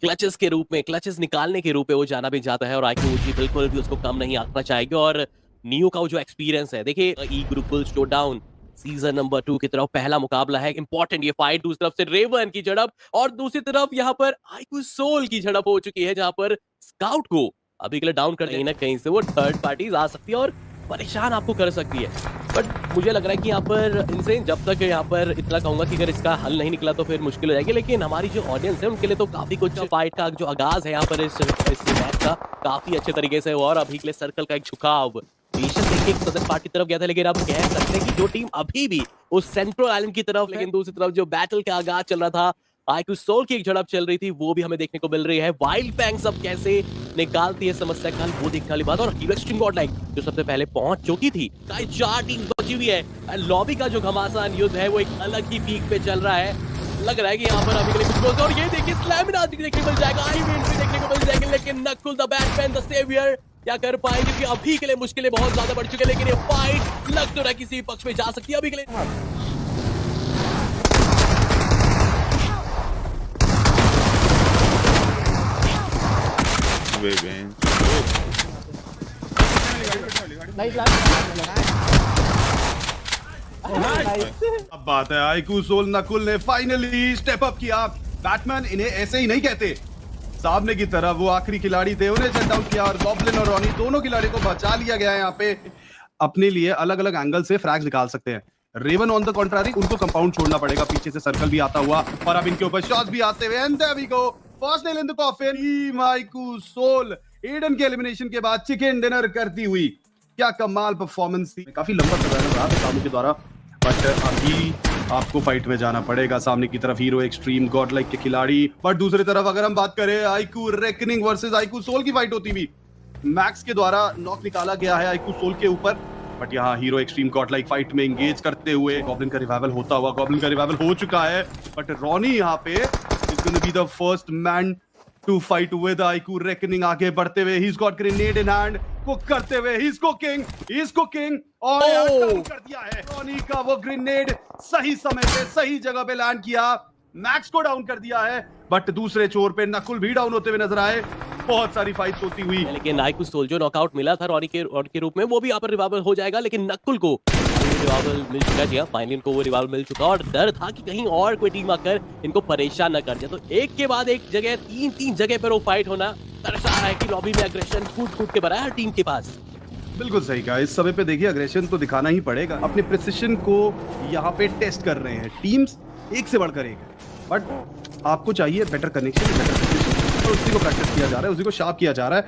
Clutches के रूप में, क्लचेस निकालने के रूप में वो जाना भी जाता है और आईक्यू बिल्कुल भी उसको कम नहीं आंकना चाहेगी। और नियो का जो एक्सपीरियंस है, देखिए E group will showdown season number 2 की तरफ पहला मुकाबला है, इंपॉर्टेंट ये फाइट। दूसरी तरफ से रेवन की झड़प और दूसरी तरफ यहाँ पर आईक्यू सोल की झड़प हो चुकी है, जहां पर स्काउट को अभी के लिए डाउन कर कहीं ना कहीं से वो थर्ड पार्टीज आ सकती है और परेशान आपको कर सकती है। बट मुझे लग रहा है कि यहाँ पर इनसे जब तक यहाँ पर इतना कहूंगा कि अगर इसका हल नहीं निकला तो फिर मुश्किल हो जाएगी। लेकिन हमारी जो ऑडियंस है उनके लिए तो काफी कुछ फाइट का जो आगाज है यहाँ पर इस मैच का काफी अच्छे तरीके से हुआ और अभी के लिए सर्कल का एक झुकाव बेशक देखिए सदर पार्टी तरफ गया था, लेकिन अब कह सकते हैं कि जो टीम अभी भी उस सेंट्रल आइलैंड की तरफ, लेकिन दूसरी तरफ जो बैटल का आगाज चल रहा था, आईक्यू सोल की एक झड़प चल रही थी, वो भी हमें देखने को मिल रही है। वाइल्ड फैंग्स अब कैसे निकालती है समस्या का, वो देखने वाली बात। और हीरो एक्सट्रीम गॉडलाइक जो सबसे पहले पहुंच चुकी थी, चार टीम बची हुई है। लॉबी का जो घमासान युद्ध है वो एक अलग ही पीक पे चल रहा है। लग रहा है कि यहाँ पर अभी के लिए कुछ और ये देखिए स्लैमिना देखने को मिल जाएगा, इवेंट भी देखने को मिल जाएगा, लेकिन Nakul the Batman the saviour क्या कर पाएंगे कि अभी के लिए मुश्किलें बहुत ज्यादा बढ़ चुकी है। लेकिन ये फाइट लग तो रहा है किसी पक्ष में जा सकती है अभी के लिए। अब बात है, आईक्यू सोल नकुल ने फाइनली स्टेप अप किया। बैटमैन इन्हें ऐसे ही नहीं कहते, सामने की तरफ वो आखिरी खिलाड़ी थे, उन्हें शट डाउन किया और गॉब्लिन और रॉनी दोनों खिलाड़ी को बचा लिया गया है। यहाँ पे अपने लिए अलग अलग एंगल से फ्रैग्स निकाल सकते हैं। रेवन ऑन द कॉन्ट्रारी, उनको कंपाउंड छोड़ना पड़ेगा, पीछे से सर्कल भी आता हुआ और अब इनके ऊपर शॉट्स भी आते हुए। And there we go, first nail in the coffin. Team iQOO Soul Aiden के एलिमिनेशन के बाद चिकन डिनर करती हुई, क्या कमाल परफॉर्मेंस थी। काफी लंबा चल रहा था सामू के द्वारा, बट अभी आपको फाइट में जाना पड़ेगा। सामने की तरफ हीरो एक्सट्रीम गॉडलाइक के खिलाड़ी, बट दूसरी तरफ अगर हम बात करें iQOO Reckoning versus iQOO Soul की फाइट होती भी, मैक्स के द्वारा नॉक निकाला गया है आईक्यू सोल के ऊपर, बट यहाँ हीरो एक्सट्रीम गॉडलाइक फाइट में एंगेज करते हुए गॉब्लिन का रिवाइवल होता हुआ, गॉब्लिन का रिवाइवल हो चुका है, बट रॉनी यहाँ पे is going to be the first man to fight with iQOO Reckoning. आगे बढ़ते हुए he is got grenade in hand, cook करते हुए ही इज कुकिंग और कर दिया है। रॉनी का वो ग्रेनेड सही समय पे सही जगह पे लैंड किया, मैक्स को डाउन कर दिया है, बट दूसरे छोर पे नकुल भी डाउन होते हुए नजर आए। बहुत सारी फाइट होती हुई, लेकिन आईक्यू सोल जो नॉकआउट मिला था रॉनी के रूप में, वो भी यहाँ पर रिवाइवल हो जाएगा। लेकिन नकुल को रिवाइवल मिल चुका है, फाइनली इनको वो रिवाइवल मिल चुका और डर था कि कहीं और कोई टीम आकर इनको परेशान न कर जाए। तो एक के बाद एक जगह तीन जगह पर वो फाइट होना दर्शा रहा है कि लॉबी में एग्रेशन कूट के भरा है हर टीम के पास। बिल्कुल सही कहा। इस समय पे देखिए अग्रेशन तो दिखाना ही पड़ेगा, अपने प्रिसिशन को यहाँ पे टेस्ट कर रहे हैं टीम्स, एक से बढ़कर एक है, बट आपको चाहिए बेटर कनेक्शन, बेटर प्रिसिशन, तो उसी को प्रैक्टिस किया जा रहा है, उसी को शार्प किया जा रहा है।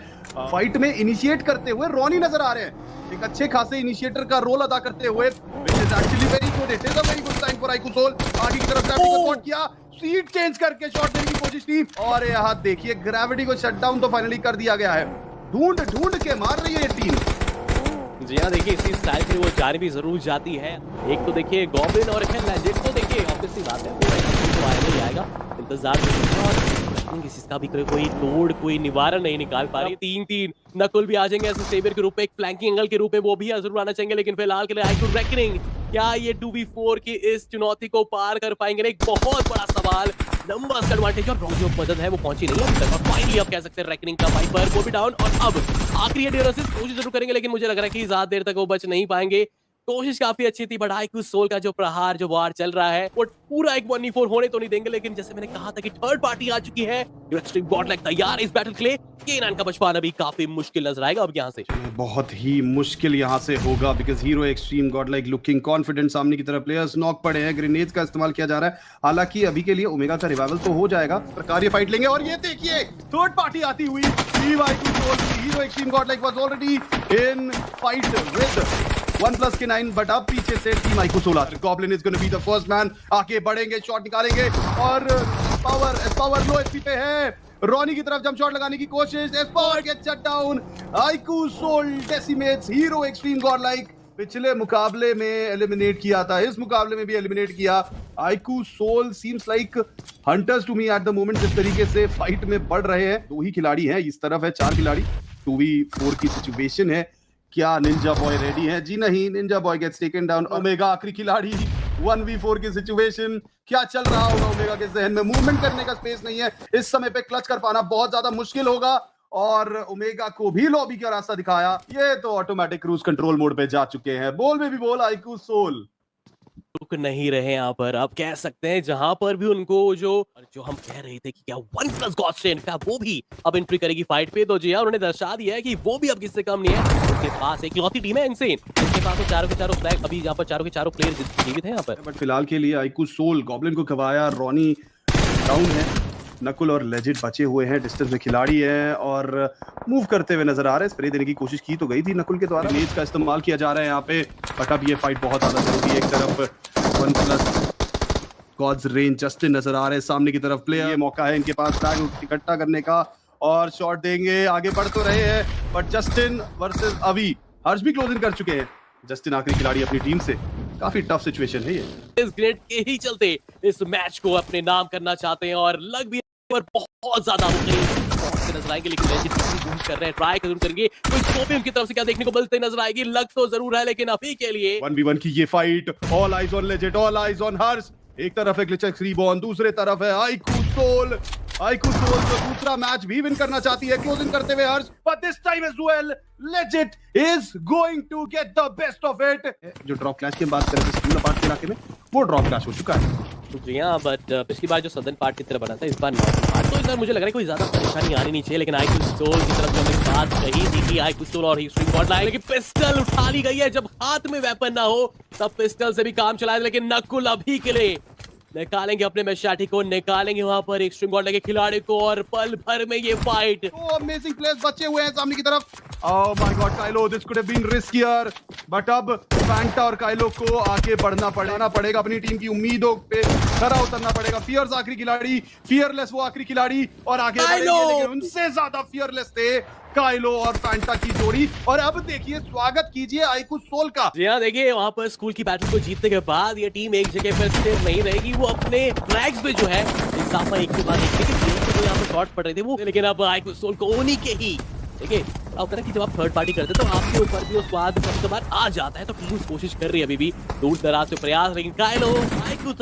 फाइट में इनिशिएट करते हुए रॉनी नजर आ रहे हैं, एक अच्छे खासे इनिशिएटर का रोल अदा करते हुए, which is actually very good. It is a very good sign for iQOO Soul. आगे की तरफ ग्रेविटी को स्पॉट किया, सीट चेंज करके शॉट देने की कोशिश की और यहाँ देखिए ग्रेविटी को शट डाउन तो फाइनली कर दिया गया है। ढूंढ के मार रही है ये टीम। जी हाँ, देखिए इसी स्टाइल से वो जाने भी जरूर जाती है। एक तो देखिए गॉब्लिन और लेजेंड तो देखिए ऑब्वियसली बात है वो आएगा ही आएगा, इंतजार और इसका भी कोई तोड़ कोई निवारण नहीं निकाल पा रही। 3-3 नकुल भी आ जाएंगे ऐसे सेवियर के रूप में, एक फ्लैंकिंग एंगल के रूप में वो भी जरूर आना चाहेंगे। लेकिन फिलहाल के लिए आईक्यू रेकनिंग क्या ये 2v4 की इस चुनौती को पार कर पाएंगे? एक बहुत बड़ा सवाल। नंबर्स का एडवांटेज और जो मदद है वो पहुंची नहीं है अभी तक, और फाइनली अब कह सकते हैं रेकनिंग का वाइपर वो भी डाउन। और अब आखिरी डेरोसिस कोशिश जरूर करेंगे, लेकिन मुझे लग रहा है कि ज्यादा देर तक वो बच नहीं पाएंगे। कोशिश काफी अच्छी थी, बट आईक्यू सोल का जो प्रहार जो वार चल रहा है वो पूरा एक 1v4 होने तो नहीं देंगे। लेकिन जैसे मैंने कहा था कि थर्ड पार्टी आ चुकी है, एक्सट्रीम गॉडलाइक तैयार है इस बैटल के लिए। केनान का बचपाना भी काफी मुश्किल नजर आएगा अब यहाँ से, बहुत ही मुश्किल यहाँ से होगा, because hero Xtreme Godlike looking confident. सामने की तरफ प्लेयर्स नॉक पड़े हैं, ग्रेनेड्स का इस्तेमाल किया जा रहा है। हालांकि अभी के लिए ओमेगा का रिवाइवल तो हो जाएगा, प्रकार ये फाइट लेंगे। और ये देखिए थर्ड पार्टी आती हुई, hero Xtreme Godlike was already in fight with 1+9, but अब पीछे से टीम आईक्यू सोल आती है। Goblin is gonna be the first man, आगे बढ़ेंगे, शॉट निकालेंगे और पावर लो एचपी पे है। रॉनी की तरफ जंप शॉट लगाने की कोशिश, एस्पावर gets shut down. IQOO Soul decimates Hero Xtreme godlike. पिछले मुकाबले में एलिमिनेट किया था, इस मुकाबले में भी एलिमिनेट किया। IQOO Soul seems like hunters to me at the moment. जिस तरीके से फाइट में बढ़ रहे हैं, 2 ही खिलाड़ी हैं, इस तरफ है 4 खिलाड़ी, 2v4 की सिचुएशन है। क्या निंजा बॉय रेडी है? जी नहीं, Ninja Boy gets taken down. Omega आखिरी खिलाड़ी 1v4 की सिचुएशन, क्या चल रहा होगा ओमेगा के जहन में? मूवमेंट करने का स्पेस नहीं है, इस समय पे क्लच कर पाना बहुत ज्यादा मुश्किल होगा। और ओमेगा को भी लॉबी का रास्ता दिखाया, ये तो ऑटोमेटिक क्रूज कंट्रोल मोड पे जा चुके हैं। बोल में भी बोल आईक्यू सोल रुक नहीं रहे यहाँ पर, आप कह सकते हैं जहां पर भी उनको जो हम कह रहे थे कि क्या वन प्लस गॉडस्टेन क्या वो भी अब एंट्री करेगी फाइट पे, तो जी हाँ उन्होंने दर्शा दिया है कि वो भी अब किससे कम नहीं है। उनके पास एक लौती टीम है इनसेन, उनके पास तो चारों के चारों फ्लैग अभी यहाँ पर चारों के चारों प्लेयर जीवित हैं यहाँ पर। बट फिलहाल के लिए आईक्यू सोल गॉब्लिन को खवाया, रॉनी डाउन है, नकुल और लेजिट बचे हुए हैं, डिस्टेंस में खिलाड़ी है और मूव करते हुए नजर आ रहे हैं। स्प्रे देने की कोशिश की तो गई थी नकुल के द्वारा, रेज का इस्तेमाल किया जा रहा है यहाँ पे, बट अब ये फाइट बहुत ज्यादा जरूरी है। एक तरफ वन प्लस गॉड्स रेंज जस्टिन नजर आ रहे हैं, सामने की तरफ प्लेयर, ये मौका है इनके पास फ्लैग इकट्ठा करने का और शॉट देंगे। आगे बढ़ तो रहे हैं बट जस्टिन वर्सेस अभी, हर्ष भी क्लोजिंग कर चुके हैं। जस्टिन आखिरी खिलाड़ी अपनी टीम से, काफी टफ सिचुएशन है ये। इस ग्रेड के ही चलते इस मैच को अपने नाम करना चाहते हैं और लग भी पर बहुत ज्यादा नजर आएंगे, लेकिन कर रहे हैं, ट्राई जरूर करेंगे, कोई स्कोप उनकी तरफ से क्या देखने को मिलते नजर आएगी, लग तो जरूर है लेकिन अभी के लिए 1v1 की ये fight, all eyes on Legit, all eyes on Harsh. एक तरफ है ग्लिचेक्स रिबॉर्न, दूसरे तरफ है आईक्यू सोल। आईक्यू सोल जो दूसरा मैच भी विन करना चाहती है, क्लोजिंग करते हुए Harsh, but this time as well Legit is going to get the best of it. जो ड्रॉप क्लैश की बात करें स्कूल पार्ट के इलाके में, वो ड्रॉप क्लैश हो चुका है। जी हाँ, बट पिछली बार जो सदर्न पार्ट की तरह बना था, इस बार नॉर्थ पार्ट, तो इस बार मुझे लग रहा है कोई ज्यादा परेशानी आनी नहीं चाहिए। लेकिन आईक्यू सोल की तरफ जो हमने बात कही थी कि आईक्यू सोल और स्ट्रिंग बॉट लाए, लेकिन पिस्टल उठा ली गई है। जब हाथ में वेपन ना हो तब पिस्टल से भी काम चलाए, लेकिन नकुल अभी के लिए निकालेंगे अपने मैशाटी को, निकालेंगे वहां पर एक स्ट्रिंग गॉड लगे खिलाड़ी को और पल भर में ये फाइट। तो अमेजिंग प्लेयर्स बचे हुए हैं सामने की तरफ। Oh my god Kylo, this could have been riskier, but अब फैंटा और काइलो को आगे बढ़ना पड़ेगा, अपनी टीम की उम्मीदों पे खरा उतरना पड़ेगा। फियर्स आखिरी खिलाड़ी, फियरलेस वो आखिरी खिलाड़ी और आगे बढ़ेंगे, लेकिन उनसे ज्यादा फियरलेस थे काइलो और फैंटा की जोड़ी। और अब देखिए, स्वागत कीजिए आईक्यू सोल का। जी हाँ, देखिए वहां पर स्कूल की बैटल को जीतने के बाद ये टीम एक जगह पर स्थिर नहीं रहेगी, वो अपने फ्लैग्स पे जो है इजाफा एक के बाद एक, लेकिन यहाँ पर शॉट पड़ रहे थे वो, लेकिन अब आईक्यू सोल को उन्हीं के ही देखिए अब कि जब आप थर्ड पार्टी करते तो आपके ऊपर भी उस बाद कभी कभार आ जाता है, तो टीम कोशिश कर रही है अभी भी दूर दराज से प्रयास, लेकिन काइलो आईक्यू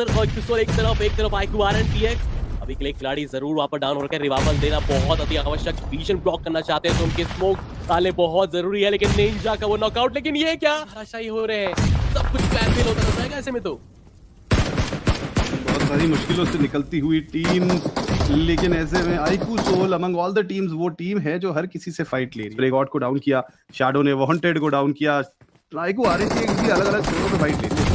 सोल एक तरफ आईक्यू आरएनटीएक्स अभी के लिए खिलाड़ी जरूर वहां पर डाउन होकर रिवाइवल देना बहुत अति आवश्यक, विजन ब्लॉक करना चाहते हैं तो उनके स्मोक डालने बहुत जरूरी है, लेकिन निंजा का वो नॉकआउट, लेकिन ये क्या हराशाई हो रहे हैं, सब कुछ प्लान फेल होता रहेगा ऐसे में। तो बहुत सारी मुश्किलों से निकलती हुई टीम, लेकिन ऐसे में iQOO Soul among all the teams वो टीम है जो हर किसी से फाइट ले रही है। ब्रेगआउट को डाउन किया, शैडो ने वांटेड को डाउन किया, आईक्यू आरएनटीएक्स भी अलग अलग छोरों पे फाइट ले रही है।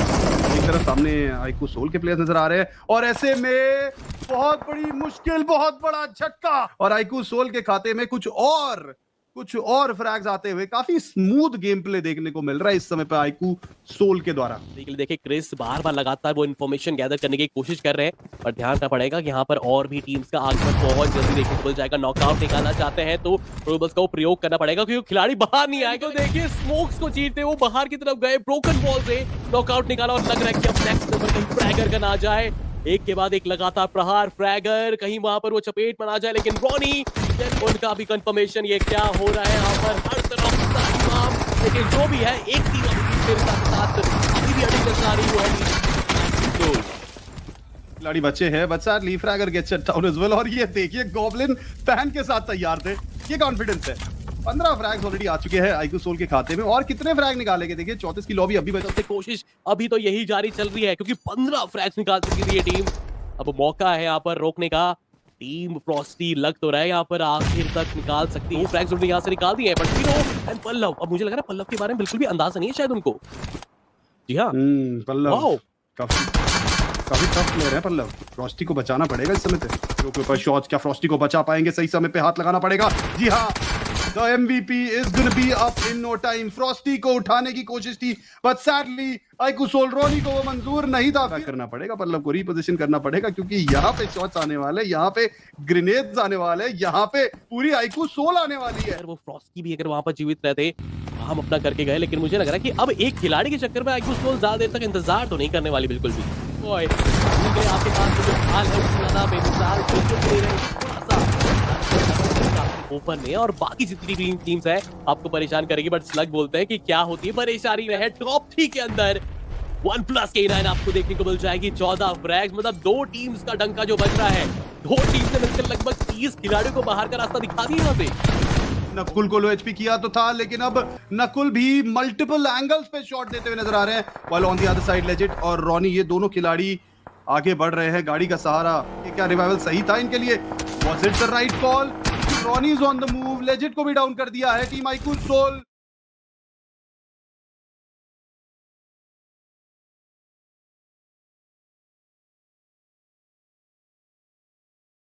एक तरफ सामने आईक्यू सोल के प्लेयर्स नजर आ रहे हैं और ऐसे में बहुत बड़ी मुश्किल, बहुत बड़ा झटका और आईक्यू सोल के खाते में कुछ और फ्रैग्स आते हुए काफी स्मूथ गेम प्ले देखने को मिल रहा है इस समय पे आईक्यू सोल के द्वारा। देखिए क्रिस बार लगातार वो इन्फॉर्मेशन गैदर करने की कोशिश कर रहे हैं, पर ध्यान रखना पड़ेगा कि यहाँ पर और भी टीम्स का आगमन बहुत जल्दी देखने को मिल जाएगा। नॉकआउट निकालना चाहते हैं तो रोबल्स का प्रयोग करना पड़ेगा, क्योंकि खिलाड़ी बाहर नहीं आएगा। देखिए स्मोक्स को चीरते वो बाहर की तरफ गए, ब्रोकन बॉल से नॉकआउट निकाला और लग रहा है कि अब नेक्स्ट नंबर कहीं फ्रैगर का ना जाए, एक के बाद एक लगातार प्रहार, फ्रैगर कहीं वहां पर वो चपेट में ना जाए, लेकिन रॉनी उनका भी कंफर्मेशन, ये क्या हो रहा है यहाँ पर हर तरफ, लेकिन जो भी है एक टीम साथ अभी भी अड़ी चल रही है। खिलाड़ी बच्चे हैं, but sadly Fragger gets shut down as well. और ये देखिए गॉब्लिन पैन के साथ तैयार थे, ये कॉन्फिडेंस है। 15 फ्रैग्स ऑलरेडी आ चुके हैं आईक्यू सोल के खाते में, और कितने फ्रैग निकालेंगे देखिए, 34 की लॉबी अभी बचा, कोशिश अभी तो यही जारी चल रही है क्योंकि 15 फ्रैग्स निकाल चुकी थी ये टीम। अब मौका है यहाँ पर रोकने का, टीम फ्रॉस्टी लग तो रहा है यहाँ पर आखिर तक निकाल सकती है। फ्रैग्स उन्होंने यहाँ से निकाल दिए हैं, बट फिर एंड पल्लव, अब मुझे लग रहा है पल्लव के बारे में बिल्कुल भी अंदाजा नहीं है शायद उनको। जी हाँ, पल्लव काफी टफ प्लेयर है पल्लव, फ्रॉस्टी को बचाना पड़ेगा इस समय पे। ऊपर शॉट्स, क्या फ्रॉस्टी को बचा पाएंगे? सही समय पे हाथ लगाना पड़ेगा। जी हाँ, The MVP is gonna be up in no time. Frosty को उठाने की कोशिश थी, but sadly iQOO Soul Ronnie को वो मंजूर नहीं था। करना पड़ेगा पल्लव को, रीपोजिशन करना पड़ेगा, क्योंकि यहाँ पे शॉट्स आने वाले, यहाँ पे ग्रेनेड्स आने वाले, यहाँ पे पूरी आईक्यू सोल आने वाली है। वो फ्रॉस्टी भी अगर वहां पर जीवित रहते, हम अपना करके गए, लेकिन मुझे लग रहा है कि अब एक खिलाड़ी के चक्कर में आईक्यू सोल ज्यादा देर तक इंतजार तो नहीं करने वाली बिल्कुल भी। आपके पास जो हाल है उससे ज्यादा बेमिसाल ओपन में, और बाकी जितनी भी टीम्स है आपको परेशान करेगी, बट स्लग बोलते हैं कि क्या होती है परेशानी में है। टॉप 3 के अंदर OnePlus K9 आपको देखने को मिल जाएगी। 14 फ्रैग्स, मतलब 2 टीम्स का डंका जो बज रहा है। 2 टीम्स ने मिलकर लगभग 30 खिलाड़ियों को बाहर का रास्ता दिखा दिया यहाँ पे। नकुल को लो एचपी किया तो था, लेकिन अब नकुल भी मल्टीपल एंगल्स पे शॉट देते हुए नजर आ रहे हैं। While on the other side legit और रॉनी, ये दोनों खिलाड़ी आगे बढ़ रहे हैं गाड़ी का सहारा। ये क्या रिवाइवल सही था इनके लिए? Was it the right call? Ronnie is on the move, legit को भी डाउन कर दिया है टीम iQOO Soul।